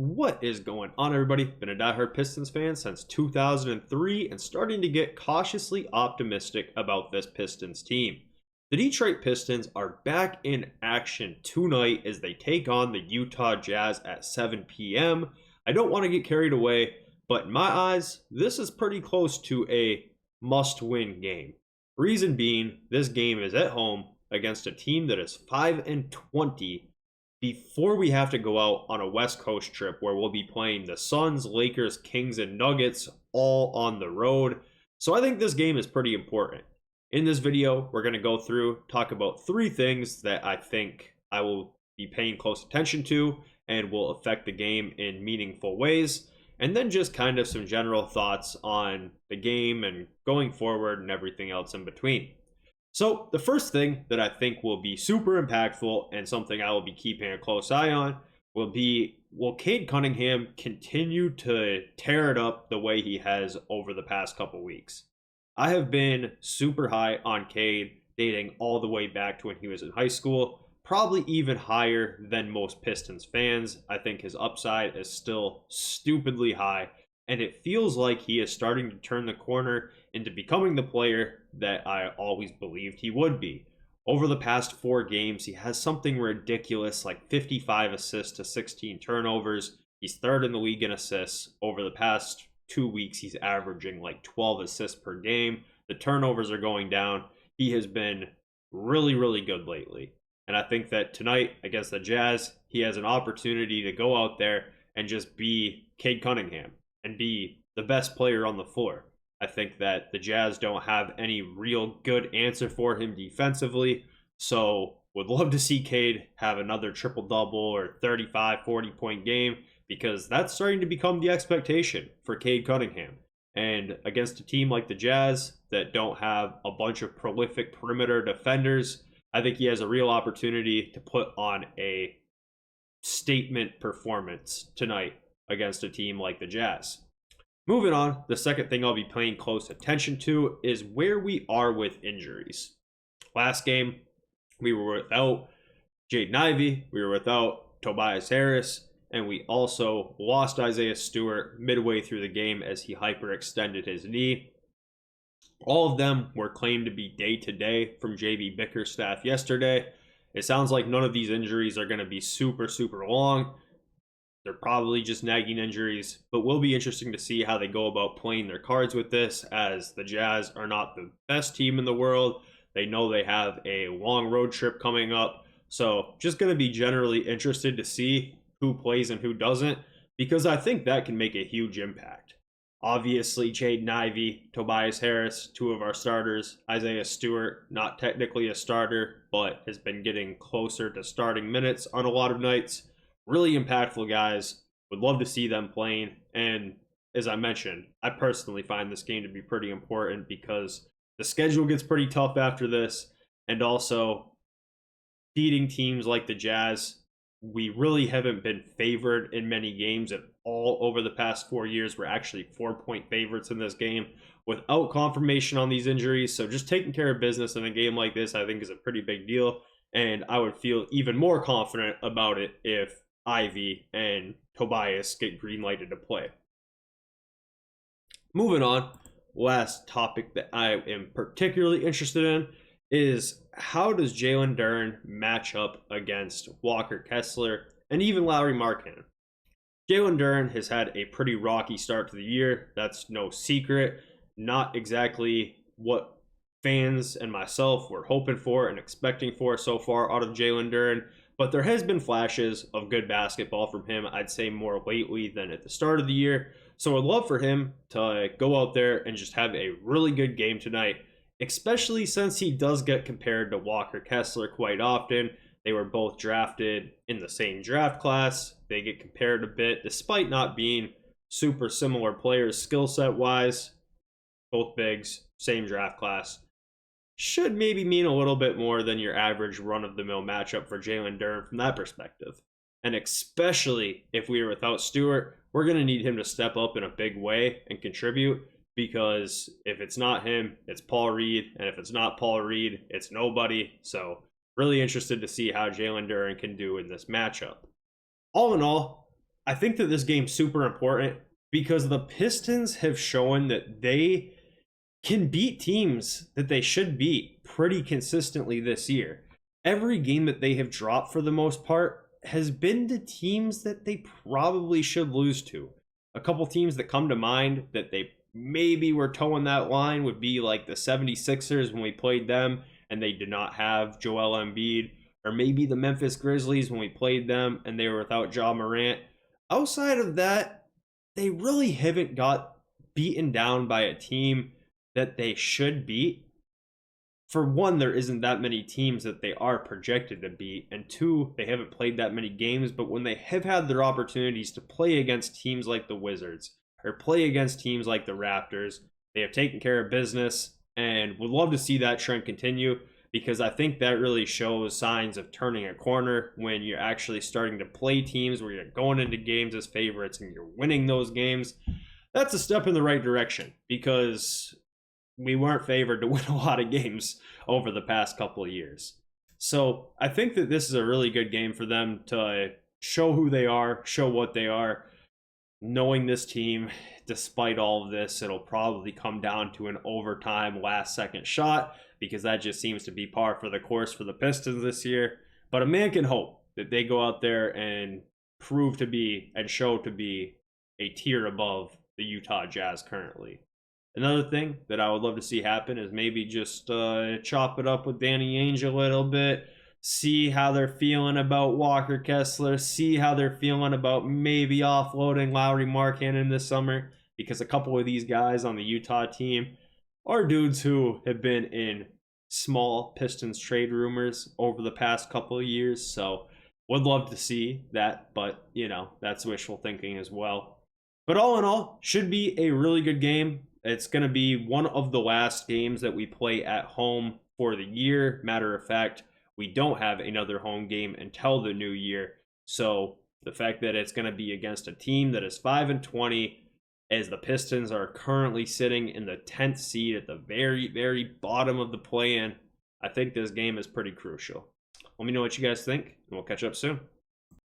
What is going on, everybody? Been a diehard Pistons fan since 2003 and starting to get cautiously optimistic about this Pistons team. The Detroit Pistons are back in action tonight as they take on the Utah Jazz at 7 p.m. I don't want to get carried away, but in my eyes, this is pretty close to a must-win game. Reason being, this game is at home against a team that is 5-20 before we have to go out on a West Coast trip where we'll be playing the Suns, Lakers, Kings, and Nuggets all on the road. So I think this game is pretty important. In this video, we're going to go through, talk about three things that I think I will be paying close attention to and will affect the game in meaningful ways. And then just kind of some general thoughts on the game and going forward and everything else in between. So the first thing that I think will be super impactful and something I will be keeping a close eye on will be, will Cade Cunningham continue to tear it up the way he has over the past couple weeks? I have been super high on Cade dating all the way back to when he was in high school, probably even higher than most Pistons fans. I think his upside is still stupidly high, and it feels like he is starting to turn the corner into becoming the player that I always believed he would be. Over the past 4 games, he has something ridiculous like 55 assists to 16 turnovers. He's third in the league in assists. Over the past 2 weeks, he's averaging like 12 assists per game. The turnovers are going down. He has been really, really good lately. And I think that tonight against the Jazz, he has an opportunity to go out there and just be Cade Cunningham and be the best player on the floor. I think that the Jazz don't have any real good answer for him defensively, so would love to see Cade have another triple-double or 35, 40-point game, because that's starting to become the expectation for Cade Cunningham. And against a team like the Jazz that don't have a bunch of prolific perimeter defenders, I think he has a real opportunity to put on a statement performance tonight against a team like the Jazz. Moving on, the second thing I'll be paying close attention to is where we are with injuries. Last game, we were without Jaden Ivey, we were without Tobias Harris, and we also lost Isaiah Stewart midway through the game as he hyperextended his knee. All of them were claimed to be day-to-day from JB Bickerstaff yesterday. It sounds like none of these injuries are going to be super long. They're probably just nagging injuries, but will be interesting to see how they go about playing their cards with this, as the Jazz are not the best team in the world. They know they have a long road trip coming up, so just going to be generally interested to see who plays and who doesn't, because I think that can make a huge impact. Obviously, Jaden Ivey, Tobias Harris, 2 of our starters. Isaiah Stewart, not technically a starter, but has been getting closer to starting minutes on a lot of nights. Really impactful guys. Would love to see them playing. And as I mentioned, I personally find this game to be pretty important because the schedule gets pretty tough after this. And also, beating teams like the Jazz, we really haven't been favored in many games at all over the past 4 years. We're actually 4-point favorites in this game without confirmation on these injuries. So just taking care of business in a game like this, I think, is a pretty big deal. And I would feel even more confident about it if Ivy and Tobias get green-lighted to play. Moving on, last topic that I am particularly interested in is, how does Jalen Duren match up against Walker Kessler and even Lauri Markkanen? Jalen Duren has had a pretty rocky start to the year. That's no secret. Not exactly what fans and myself were hoping for and expecting for so far out of Jalen Duren, but there has been flashes of good basketball from him, I'd say more lately than at the start of the year. So I'd love for him to go out there and just have a really good game tonight, especially since he does get compared to Walker Kessler quite often. They were both drafted in the same draft class. They get compared a bit, despite not being super similar players skill set wise. Both bigs, same draft class. Should maybe mean a little bit more than your average run-of-the-mill matchup for Jalen Duren from that perspective. And especially if we are without Stewart, we're going to need him to step up in a big way and contribute, because if it's not him, it's Paul Reed, and if it's not Paul Reed, it's nobody. So really interested to see how Jalen Duren can do in this matchup. All in all, I think that this game's super important because the Pistons have shown that they can beat teams that they should beat pretty consistently this year. Every game that they have dropped for the most part has been to teams that they probably should lose to. A couple teams that come to mind that they maybe were towing that line would be like the 76ers when we played them and they did not have Joel Embiid, or maybe the Memphis Grizzlies when we played them and they were without Ja Morant. Outside of that, they really haven't got beaten down by a team that they should beat. For one, there isn't that many teams that they are projected to beat, and two, they haven't played that many games. But when they have had their opportunities to play against teams like the Wizards or play against teams like the Raptors, they have taken care of business, and would love to see that trend continue, because I think that really shows signs of turning a corner when you're actually starting to play teams where you're going into games as favorites and you're winning those games. That's a step in the right direction, because we weren't favored to win a lot of games over the past couple of years. So I think that this is a really good game for them to show who they are, show what they are. Knowing this team, despite all of this, it'll probably come down to an overtime last second shot, because that just seems to be par for the course for the Pistons this year. But a man can hope that they go out there and prove to be and show to be a tier above the Utah Jazz currently. Another thing that I would love to see happen is maybe just chop it up with Danny Ainge a little bit, see how they're feeling about Walker Kessler, see how they're feeling about maybe offloading Lauri Markkanen this summer, because a couple of these guys on the Utah team are dudes who have been in small Pistons trade rumors over the past couple of years. So would love to see that, but that's wishful thinking as well. But all in all, should be a really good game. It's going to be one of the last games that we play at home for the year. Matter of fact, we don't have another home game until the new year. So the fact that it's going to be against a team that is 5-20, as the Pistons are currently sitting in the 10th seed at the very, very bottom of the play-in, I think this game is pretty crucial. Let me know what you guys think, and we'll catch up soon.